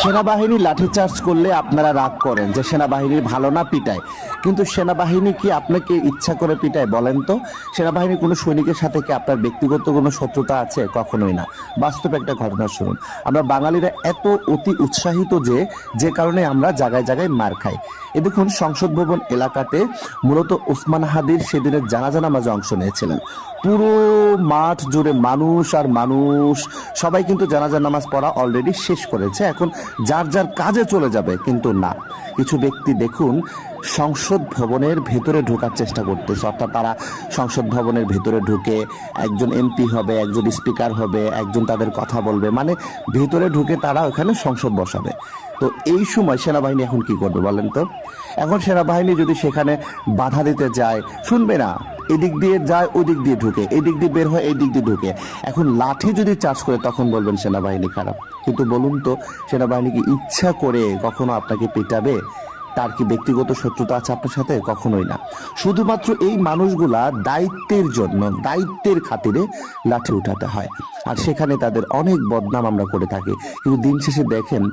সেনাবাহিনী লাঠিচার্জ করলে আপনারা রাগ করেন যে সেনাবাহিনীর ভালো না পিটায়, কিন্তু সেনাবাহিনী কি আপনাকে ইচ্ছা করে পিটায় বলেন তো? সেনাবাহিনী কোনো সৈনিকের সাথে কি আপনার ব্যক্তিগত কোনো শত্রুতা আছে? কখনোই না। বাস্তবে একটা ঘটনা শুনুন। আমরা বাঙালিরা এত অতি উৎসাহিত যে কারণে আমরা জায়গায় জায়গায় মার খাই। এ দেখুন, সংসদ ভবন এলাকাতে মূলত ওসমান হাদির সেদিনের জানাজা নামাজে অংশ নিয়েছিলেন। পুরো মাঠ জুড়ে মানুষ আর মানুষ, সবাই কিন্তু জানাজা নামাজ পড়া অলরেডি শেষ করেছে, এখন যার যার কাজে চলে যাবে। কিন্তু না, কিছু ব্যক্তি দেখুন সংসদ ভবনের ভেতরে ঢোকার চেষ্টা করতেছে, অর্থাৎ তারা সংসদ ভবনের ভেতরে ঢুকে একজন এমপি হবে, একজন স্পিকার হবে, একজন তাদের কথা বলবে, মানে ভেতরে ঢুকে তারা ওখানে সংসদ বসাবে। তো এই সময় সেনাবাহিনী এখন কি করবে বলেন তো? এখন সেনাবাহিনী যদি সেখানে বাধা দিতে যায়, শুনবে না, এদিক দিয়ে যায় ওদিক দিয়ে ঢুকে, এদিক দিয়ে বের হয় এই দিক দিয়ে ঢুকে। এখন লাঠি যদি চার্জ করে তখন বলবেন সেনাবাহিনী খারাপ। কিন্তু বলুন তো, সেনাবাহিনী কি ইচ্ছা করে কখনো আপনাকে পেটাবে? তার কি ব্যক্তিগত শত্রুতা আছে আপনার সাথে? কখনোই না। শুধুমাত্র এই মানুষগুলা দায়িত্বের জন্য, দায়িত্বের খাতিরে লাঠি উঠাতে হয়, আর সেখানে তাদের অনেক বদনাম আমরা করে থাকি। কিন্তু দিন শেষে দেখেন,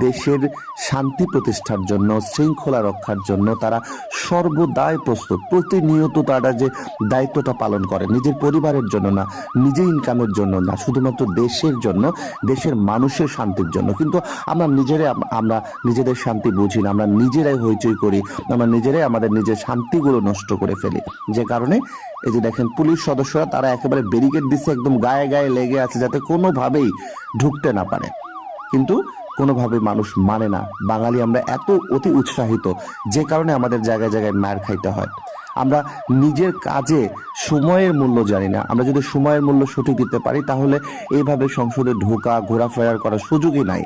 দেশের শান্তি প্রতিষ্ঠার জন্য, শৃঙ্খলা রক্ষার জন্য তারা সর্বদাই প্রস্তুত। প্রতিনিয়ত তারা যে দায়িত্বটা পালন করে, নিজের পরিবারের জন্য না, নিজের ইনকামের জন্য না, শুধুমাত্র দেশের জন্য, দেশের মানুষের শান্তির জন্য। কিন্তু আমরা নিজেদের শান্তি বুঝি না, আমরা নিজেরাই হইচই করি, আমরা নিজেরাই আমাদের নিজের শান্তিগুলো নষ্ট করে ফেলি। যে কারণে এই যে দেখেন, পুলিশ সদস্যরা তারা একেবারে ব্যারিকেড দিচ্ছে, একদম গায়ে গায়ে লেগে আছে যাতে কোনোভাবেই ঢুকতে না পারে। কিন্তু কোনোভাবে মানুষ মানে না। বাঙালি আমরা এত অতি উৎসাহিত, যে কারণে আমাদের জায়গায় জায়গায় মার খাইতে হয়। আমরা নিজের কাজে সময়ের মূল্য জানি না। আমরা যদি সময়ের মূল্য সঠিক দিতে পারি, তাহলে এইভাবে সংসদে ঢোকা, ঘোরাফেরা করার সুযোগই নাই।